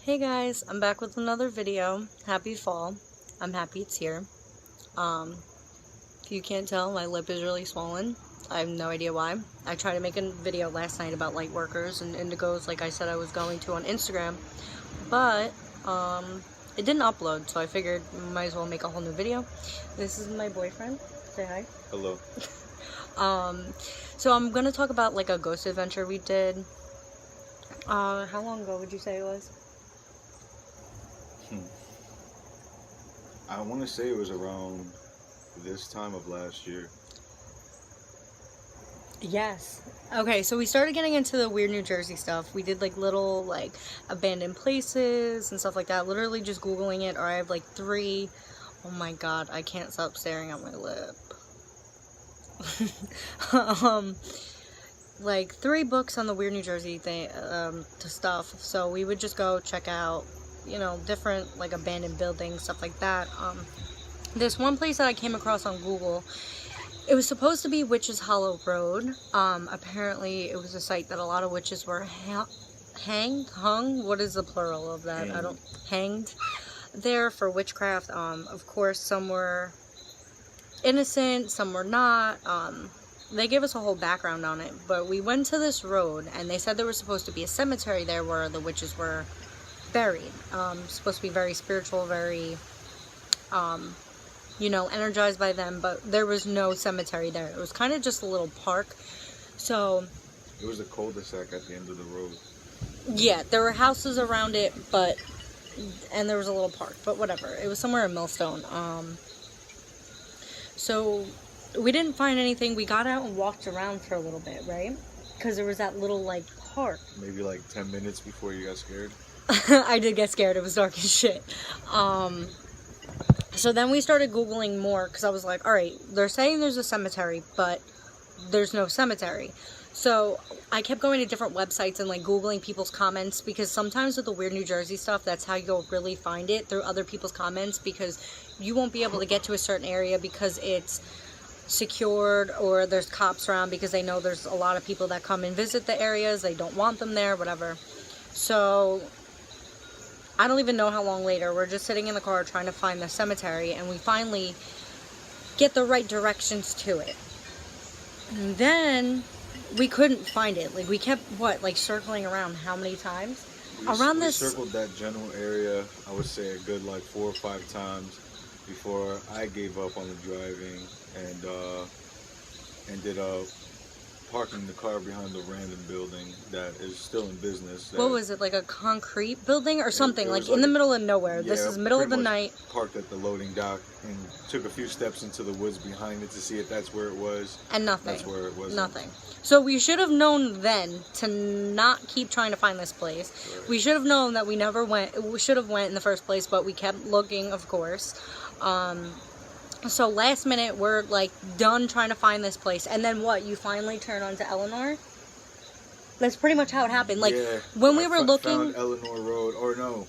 Hey guys, I'm back with another video. Happy fall. I'm happy it's here. If you can't tell, my lip is really swollen. I have no idea why. I tried to make a video last night about light workers and indigos like I said I was going to on Instagram, but it didn't upload, so I figured might as well make a whole new video. This is my boyfriend. Say hi. Hello. So I'm gonna talk about like a ghost adventure we did. How long ago would you say it was? I want to say it was around this time of last year. Yes. Okay, so we started getting into the weird New Jersey stuff. We did like little like abandoned places and stuff like that. Literally just Googling it, or I have like 3. Oh my god, I can't stop staring at my lip. Like 3 books on the weird New Jersey thing, to stuff. So we would just go check out, you know, different like abandoned buildings, stuff like that. This one place that I came across on Google, it was supposed to be Witches Hollow Road. Apparently it was a site that a lot of witches were hung, what is the plural of that? Hanged there for witchcraft. Of course some were innocent, some were not. They gave us a whole background on it, but we went to this road and they said there was supposed to be a cemetery there where the witches were buried. Supposed to be very spiritual, very you know, energized by them, but there was no cemetery there. It was kind of just a little park. So it was a cul-de-sac at the end of the road. Yeah, there were houses around it, and there was a little park, but whatever. It was somewhere in Millstone. So we didn't find anything. We got out and walked around for a little bit, right? Because there was that little like park. Maybe like 10 minutes before you got scared. I did get scared. It was dark as shit. So then we started Googling more because I was like, all right, they're saying there's a cemetery, but there's no cemetery. So I kept going to different websites and like Googling people's comments, because sometimes with the weird New Jersey stuff, that's how you'll really find it, through other people's comments, because you won't be able to get to a certain area because it's secured, or there's cops around because they know there's a lot of people that come and visit the areas. They don't want them there, whatever. So I don't even know how long later, we're just sitting in the car trying to find the cemetery, and we finally get the right directions to it. And then we couldn't find it. Like we kept circling around how many times? We circled that general area, I would say a good like 4 or 5 times before I gave up on the driving and ended up parking the car behind a random building that is still in business. What was it, like a concrete building or something? Like in the middle of nowhere. Yeah, this is middle of the night. Parked at the loading dock and took a few steps into the woods behind it to see if that's where it was. And nothing. That's where it was. Nothing. So we should have known then to not keep trying to find this place. Right. We should have known that we never went. We should have went in the first place, but we kept looking, of course. So last minute, we're like done trying to find this place, and then what? You finally turn onto Eleanor. That's pretty much how it happened. Like yeah, when we were looking, found Eleanor Road, or no,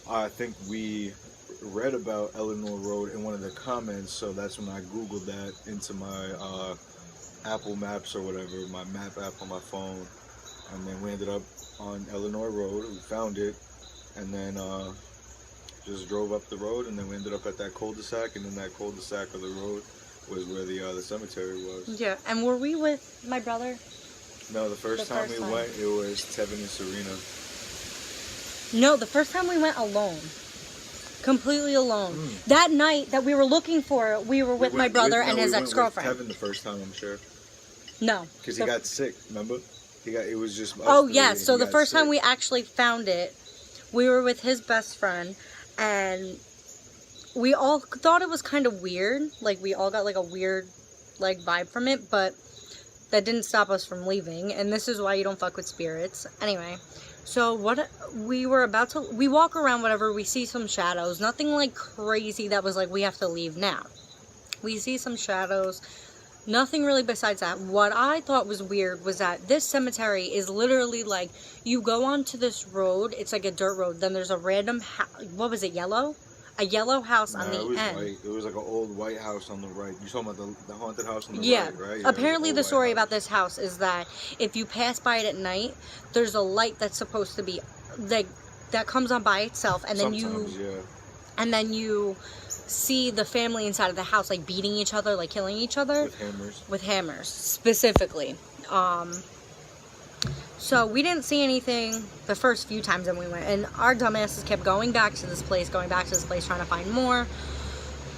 I think we read about Eleanor Road in one of the comments. So that's when I googled that into my Apple Maps or whatever, my map app on my phone, and then we ended up on Eleanor Road. We found it, and then just drove up the road, and then we ended up at that cul-de-sac, and then that cul-de-sac of the road was where the cemetery was. Yeah, and were we with my brother? No, the first time we went, it was Tevin and Serena. No, the first time we went alone. Completely alone. That night that we were looking for it, we were with my brother and his ex-girlfriend. Tevin the first time, I'm sure. No. Because he got sick, remember? It was just... Oh, yeah, so the first time we actually found it, we were with his best friend, and we all thought it was kind of weird. Like, we all got, like, a weird, like, vibe from it, but that didn't stop us from leaving, and this is why you don't fuck with spirits. Anyway, so what we were about to... We walk around, whatever, we see some shadows. Nothing, like, crazy that was like, we have to leave now. We see some shadows. Nothing really besides that. What I thought was weird was that this cemetery is literally like, you go onto this road, it's like a dirt road, then there's a random what was it, yellow? A yellow house on the end. White. It was like an old white house on the right. You're talking about the haunted house on the right, right? Yeah. Apparently the story about this house is that if you pass by it at night, there's a light that's supposed to be like that comes on by itself, and then Sometimes, you see the family inside of the house like beating each other, like killing each other with hammers specifically. So we didn't see anything the first few times that we went, and our dumbasses kept going back to this place, trying to find more.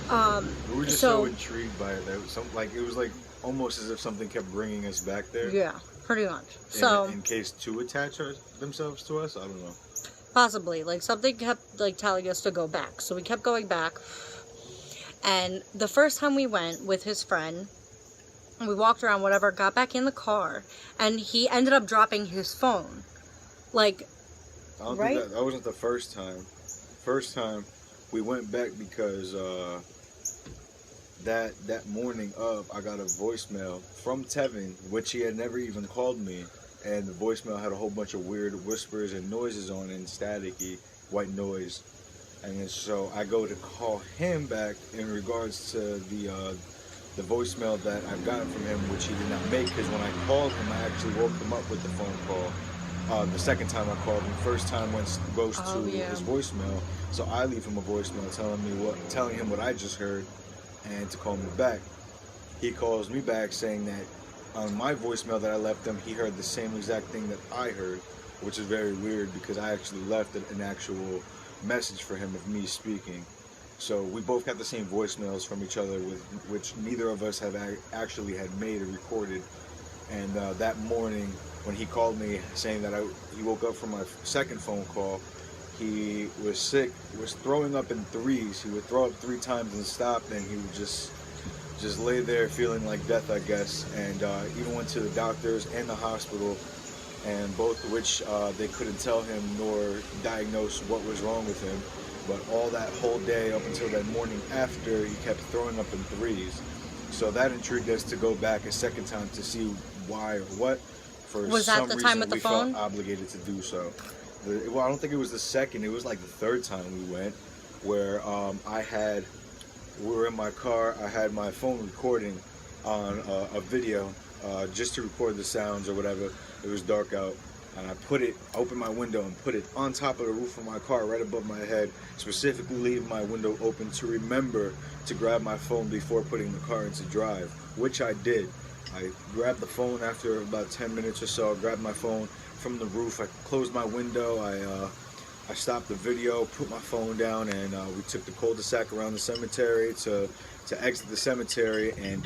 We were just so intrigued by it that it was like almost as if something kept bringing us back there. Yeah, pretty much. In case to attach themselves to us, I don't know. Possibly, like something kept like telling us to go back, so we kept going back. And the first time we went with his friend, we walked around, whatever, got back in the car, and he ended up dropping his phone. Like, I don't think that wasn't the first time. First time we went back because that morning I got a voicemail from Tevin, which he had never even called me, and the voicemail had a whole bunch of weird whispers and noises on it, and staticky white noise. And then so I go to call him back in regards to the voicemail that I've gotten from him, which he did not make, because when I called him, I actually woke him up with the phone call. The second time I called him, first time goes to his voicemail, so I leave him a voicemail telling him what I just heard, and to call me back. He calls me back saying that on my voicemail that I left him, he heard the same exact thing that I heard, which is very weird because I actually left an actual message for him of me speaking. So we both got the same voicemails from each other, which neither of us have actually had made or recorded. And that morning, when he called me saying that he woke up from my second phone call, he was sick, was throwing up in threes. He would throw up 3 times and stop, and he would just lay there feeling like death, I guess. And even went to the doctors and the hospital, and both of which they couldn't tell him nor diagnose what was wrong with him. But all that whole day up until that morning after, he kept throwing up in threes. So that intrigued us to go back a second time to see why or what. Was that the time with the phone? We felt obligated to do so. Well, I don't think it was the second. It was like the third time we went, where we were in my car. I had my phone recording on a video just to record the sounds or whatever. It was dark out. And I opened my window and put it on top of the roof of my car, right above my head, specifically leaving my window open to remember to grab my phone before putting the car into drive, which I did. I grabbed the phone after about 10 minutes or so. I grabbed my phone from the roof. I closed my window. I stopped the video, put my phone down, and we took the cul-de-sac around the cemetery to exit the cemetery. And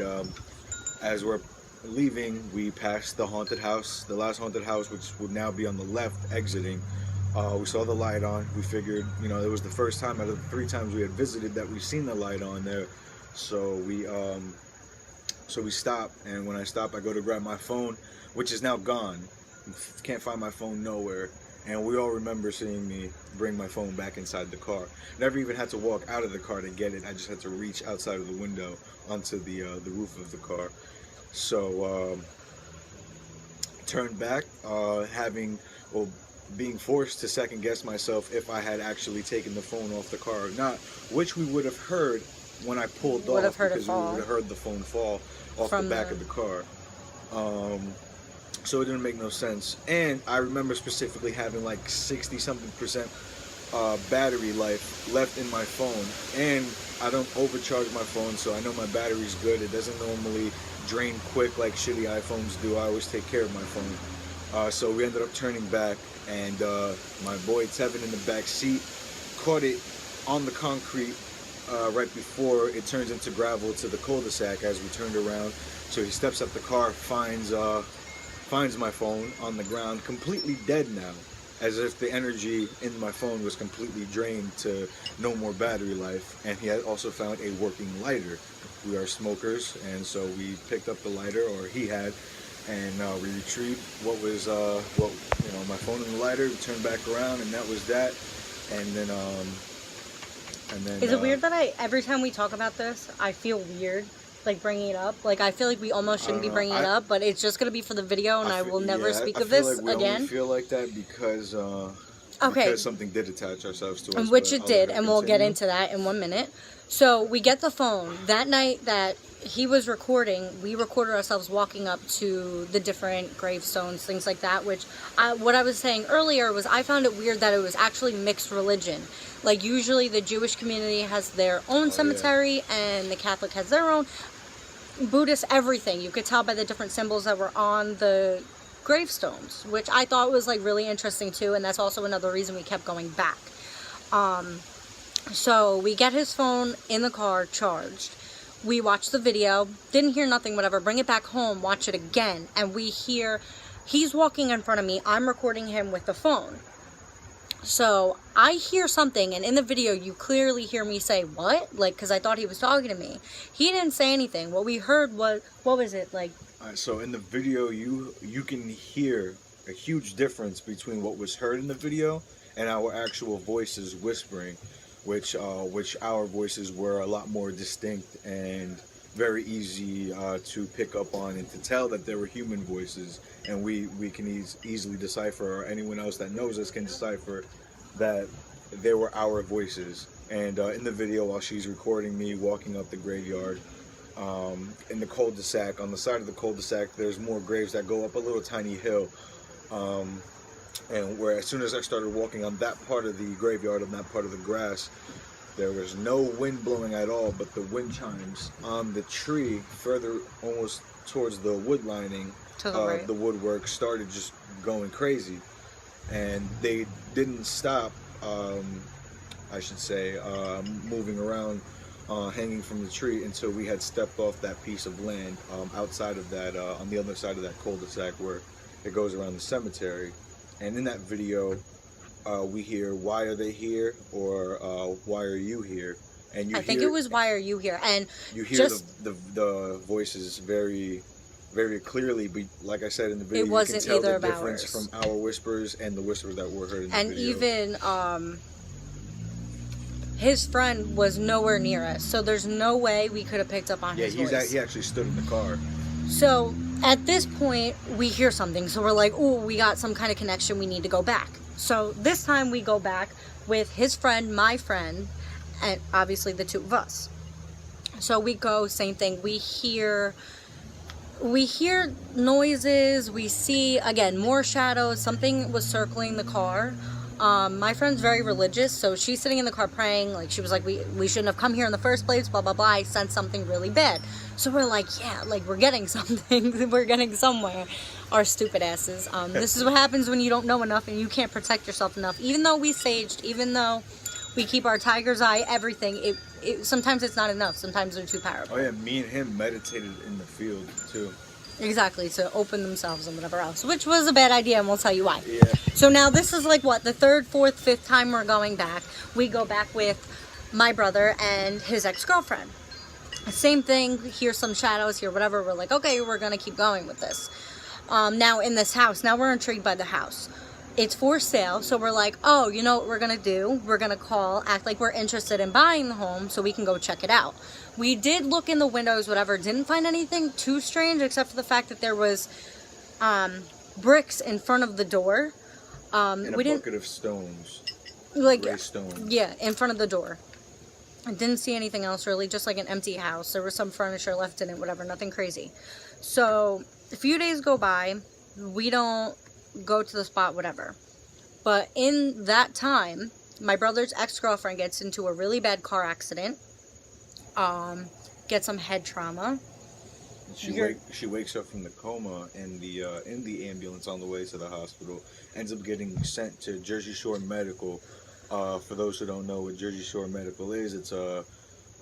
as we're leaving, we passed the haunted house, the last haunted house, which would now be on the left exiting. We saw the light on. We figured, it was the first time out of the 3 times we had visited that we've seen the light on there. So we stopped, and when I stop, I go to grab my phone, which is now gone. Can't find my phone nowhere. And we all remember seeing me bring my phone back inside the car. Never even had to walk out of the car to get it. I just had to reach outside of the window onto the roof of the car. So turned back, being forced to second guess myself if I had actually taken the phone off the car or not, which we would have heard when I pulled off, because we would have heard the phone fall off the back of the car. So it didn't make no sense. And I remember specifically having like 60-something% battery life left in my phone, and I don't overcharge my phone, so I know my battery's good. It doesn't normally drain quick like shitty iPhones do. I always take care of my phone. So we ended up turning back, and my boy Tevin in the back seat caught it on the concrete right before it turns into gravel to the cul-de-sac as we turned around. So he steps up the car, finds my phone on the ground, completely dead now, as if the energy in my phone was completely drained to no more battery life. And he had also found a working lighter. We are smokers, and so we picked up the lighter, or he had, and we retrieved what was my phone and the lighter. We turned back around, and that was that. And then is it weird that every time we talk about this, I feel weird like bringing it up? Like, I feel like we almost shouldn't be bringing it up, but it's just gonna be for the video, and I will never speak of this again. I only feel like that because because something did attach ourselves to us, which it did, and we'll get into that in 1 minute. So we get the phone that night that he was recording. We recorded ourselves walking up to the different gravestones, things like that, which what I was saying earlier was I found it weird that it was actually mixed religion. Like, usually the Jewish community has their own cemetery, and the Catholic has their own. Buddhist, everything. You could tell by the different symbols that were on the gravestones, which I thought was like really interesting too, and that's also another reason we kept going back. So we get his phone in the car charged. We watch the video, didn't hear nothing, whatever, bring it back home, watch it again, and we hear he's walking in front of me, I'm recording him with the phone. So I hear something, and in the video you clearly hear me say, what? Like, because I thought he was talking to me. He didn't say anything. What we heard was, what was it, like? So in the video, you can hear a huge difference between what was heard in the video and our actual voices whispering, which our voices were a lot more distinct and very easy to pick up on and to tell that there were human voices, and we can easily decipher, or anyone else that knows us can decipher that they were our voices. And in the video, while she's recording me walking up the graveyard, in the cul-de-sac, on the side of the cul-de-sac, there's more graves that go up a little tiny hill, and where as soon as I started walking on that part of the graveyard, on that part of the grass, there was no wind blowing at all, but the wind chimes on the tree further almost towards the wood lining, the woodwork, started just going crazy. And they didn't stop, I should say, moving around, hanging from the tree until we had stepped off that piece of land outside of that, on the other side of that cul-de-sac where it goes around the cemetery. And in that video, we hear, why are they here, or why are you here? And I think it was, why are you here? And you hear the voices very, very clearly. But like I said in the video, it wasn't you can tell either the of difference ours. from our whispers and the whispers that were heard in the and video. even his friend was nowhere near us, so there's no way we could have picked up on his voice. He actually stood in the car. So at this point, we hear something, so we're like, oh, we got some kind of connection, we need to go back. So this time we go back with his friend, my friend, and obviously the two of us. So we go, same thing, we hear noises, we see, again, more shadows, something was circling the car. My friend's very religious, so she's sitting in the car praying, like, she was like, we shouldn't have come here in the first place, blah, blah, blah, I sensed something really bad. So we're like, yeah, like, we're getting something, we're getting somewhere, our stupid asses. This is what happens when you don't know enough and you can't protect yourself enough. Even though we saged, even though we keep our tiger's eye, everything, sometimes it's not enough, sometimes they're too powerful. Oh yeah, me and him meditated in the field, too. Exactly, to open themselves and whatever else, which was a bad idea, and we'll tell you why. Yeah. So now this is like, what, the third, fourth, fifth time we're going back. We go back with my brother and his ex-girlfriend. Same thing, hear some shadows, hear whatever. We're like, okay, we're going to keep going with this. Now in this house, now we're intrigued by the house. It's for sale, so we're like, oh, you know what we're going to do? We're going to call, act like we're interested in buying the home so we can go check it out. We did look in the windows, whatever, didn't find anything too strange except for the fact that there was bricks in front of the door. And a bucket of stones. Like, gray stones. Yeah, in front of the door. I didn't see anything else really, just like an empty house. There was some furniture left in it, whatever, nothing crazy. So a few days go by, we don't go to the spot, whatever. But in that time, my brother's ex-girlfriend gets into a really bad car accident, gets some head trauma. She wakes up from the coma in the ambulance on the way to the hospital, ends up getting sent to Jersey Shore Medical. For those who don't know what Jersey Shore Medical is, it's a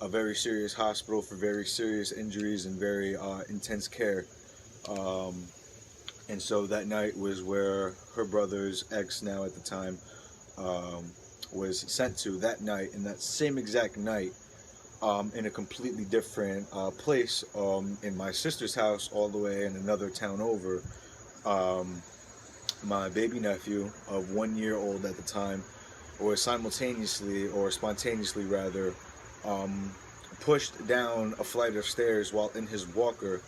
very serious hospital for very serious injuries and very intense care. And so that night was where her brother's ex, now at the time, was sent to that night. And that same exact night, in a completely different place, in my sister's house all the way in another town over, my baby nephew of 1 year old at the time was spontaneously rather, pushed down a flight of stairs while in his walker.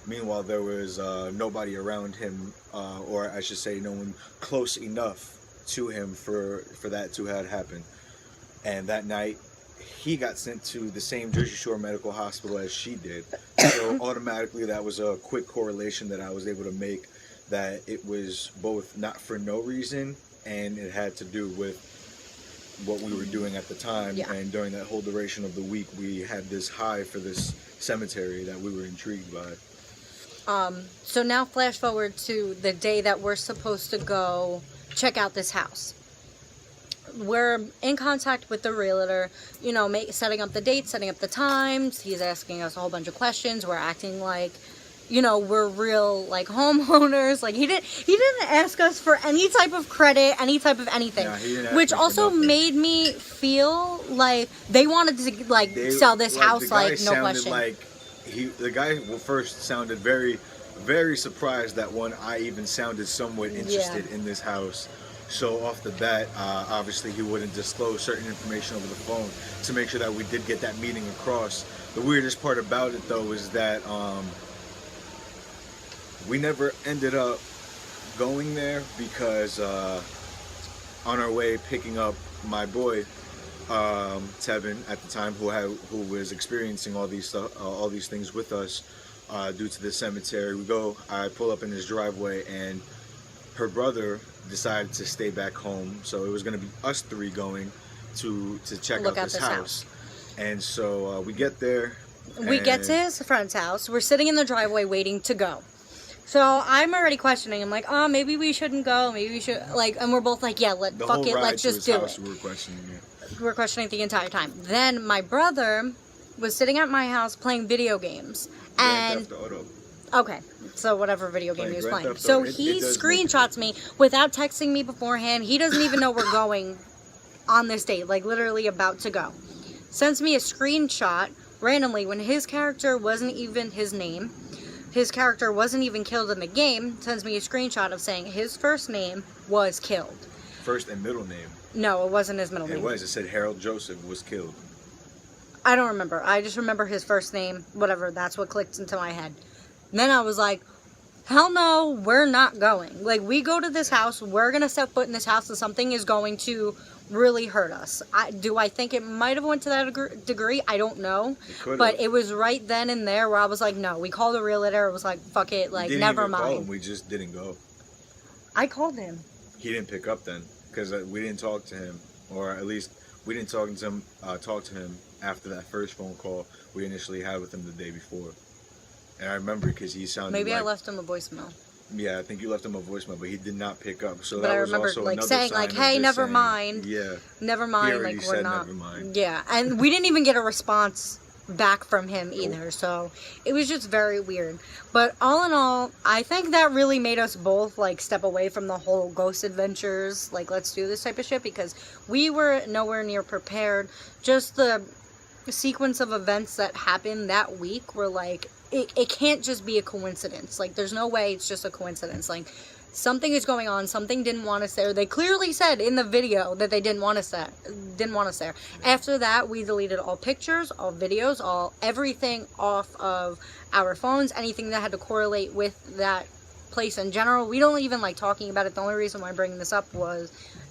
Meanwhile, there was nobody around him, or I should say no one close enough to him for that to have happened. And that night, he got sent to the same Jersey Shore Medical Hospital as she did. So automatically that was a quick correlation that I was able to make, that it was both not for no reason and it had to do with what we were doing at the time. Yeah. And during that whole duration of the week, we had this high for this cemetery that we were intrigued by. So now flash forward to the day that we're supposed to go check out this house. We're in contact with the realtor, you know, setting up the dates, setting up the times. He's asking us a whole bunch of questions. We're acting like, you know, we're real, like, homeowners. Like, he didn't ask us for any type of credit, any type of anything. Yeah, he didn't ask which me for also nothing. made me feel like they wanted to, like, sell this house, like, no question. The guy first sounded very, very surprised that I even sounded somewhat interested in this house. So off the bat, obviously he wouldn't disclose certain information over the phone to make sure that we did get that meeting across. The weirdest part about it, though, is that we never ended up going there because on our way picking up my boy, Tevin, at the time, who was experiencing all these things with us due to the cemetery, I pull up in his driveway, and her brother decided to stay back home, so it was going to be us three going to check out this house. And so we get there. We get to his friend's house. We're sitting in the driveway waiting to go. So I'm already questioning. I'm like, oh, maybe we shouldn't go. Maybe we should, like, and we're both like, yeah, fuck it, let's just do it. We're questioning the entire time. Then my brother was sitting at my house playing video games. Grand Theft Auto. Okay, so whatever video game he was playing. So he screenshots me without texting me beforehand. He doesn't even know we're going on this date, like literally about to go. Sends me a screenshot randomly when his character wasn't even his name. His character wasn't even killed in the game. Sends me a screenshot of saying his first name was killed. First and middle name? No, it wasn't his middle name. It was. It said Harold Joseph was killed. I don't remember. I just remember his first name. Whatever. That's what clicked into my head. And then I was like, hell no, we're not going. Like, we go to this house. We're going to set foot in this house, and something is going to really hurt us. Do I think it might have went to that degree? I don't know. But it was right then and there where I was like, no. We called the realtor. It was like, fuck it. Like, never mind. Call him. We just didn't go. I called him. He didn't pick up then because we didn't talk to him, or at least we didn't talk to him after that first phone call we initially had with him the day before. And I remember because he sounded Maybe I left him a voicemail. Yeah, I think you left him a voicemail, but he did not pick up. So but that I was remember also like another saying sign like, of "Hey, just never saying, mind." Yeah. Never mind. He already like we're said not. Never mind. Yeah, and we didn't even get a response back from him either. So it was just very weird. But all in all, I think that really made us both like step away from the whole ghost adventures. Like, let's do this type of shit because we were nowhere near prepared. Just the sequence of events that happened that week were like. It can't just be a coincidence. Like, there's no way it's just a coincidence. Like, something is going on. Something didn't want us there. They clearly said in the video that they didn't want us there. After that, we deleted all pictures, all videos, everything off of our phones. Anything that had to correlate with that place in general. We don't even like talking about it. The only reason why I'm bringing this up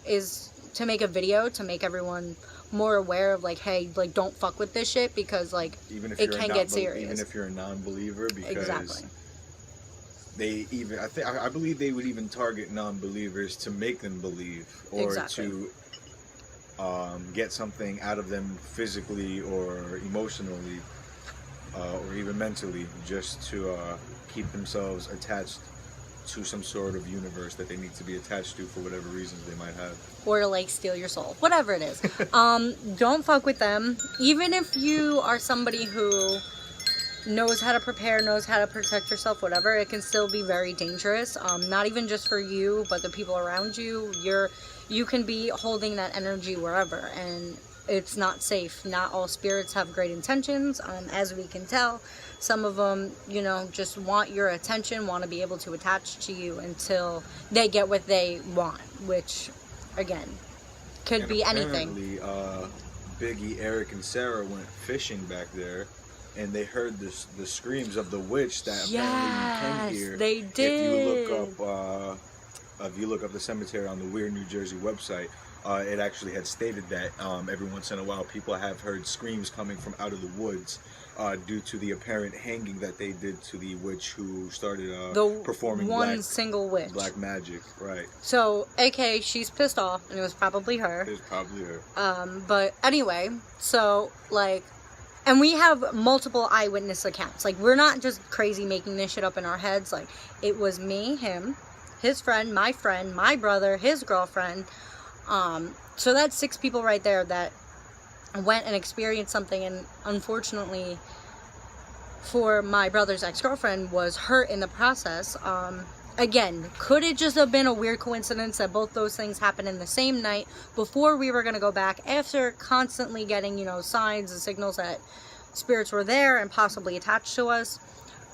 is to make a video to make everyone more aware of like, hey, like don't fuck with this shit because like it can get serious. Even if you're a non-believer, because exactly. I believe they would even target non-believers to make them believe or to get something out of them physically or emotionally or even mentally, just to keep themselves attached to some sort of universe that they need to be attached to for whatever reasons they might have. Or to like steal your soul. Whatever it is. Don't fuck with them. Even if you are somebody who knows how to prepare, knows how to protect yourself, whatever, it can still be very dangerous. Not even just for you, but the people around you. You can be holding that energy wherever, and it's not safe. Not all spirits have great intentions, as we can tell. Some of them, just want your attention, want to be able to attach to you until they get what they want, which, again, could be anything. Apparently, Biggie, Eric, and Sarah went fishing back there, and they heard the screams of the witch that apparently you can hear. They did. If you look up the cemetery on the Weird New Jersey website, it actually had stated that every once in a while people have heard screams coming from out of the woods due to the apparent hanging that they did to the witch who started performing single witch. Black magic, right. So, aka, she's pissed off, and it was probably her. It was probably her. But anyway, so, like, and we have multiple eyewitness accounts. Like, we're not just crazy making this shit up in our heads. Like, it was me, him, his friend, my brother, his girlfriend. So that's 6 people right there that went and experienced something, and unfortunately for my brother's ex-girlfriend was hurt in the process. Again, could it just have been a weird coincidence that both those things happened in the same night before we were going to go back, after constantly getting, you know, signs and signals that spirits were there and possibly attached to us?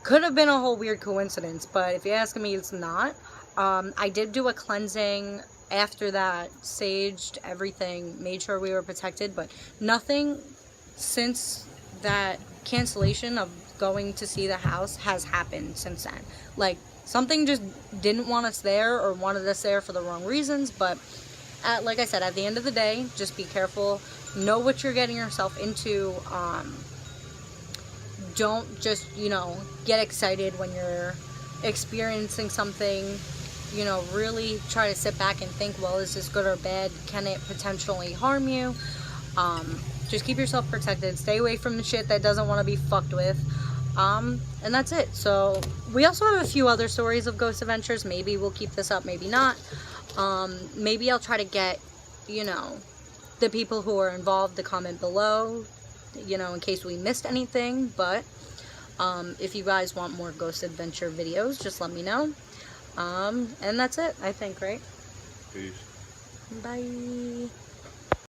Could have been a whole weird coincidence, but if you ask me, it's not. I did do a cleansing after that, saged everything, made sure we were protected, but nothing since that cancellation of going to see the house has happened since then. Like, something just didn't want us there, or wanted us there for the wrong reasons. But like I said, at the end of the day, just be careful, know what you're getting yourself into. Don't just, you know, get excited when you're experiencing something. You know, really try to sit back and think, well, is this good or bad? Can it potentially harm you? Just keep yourself protected. Stay away from the shit that doesn't want to be fucked with. And that's it. So, we also have a few other stories of ghost adventures. Maybe we'll keep this up, maybe not. Maybe I'll try to get, you know, the people who are involved to comment below, you know, in case we missed anything. But, if you guys want more ghost adventure videos, just let me know. And that's it, I think, right? Peace. Bye.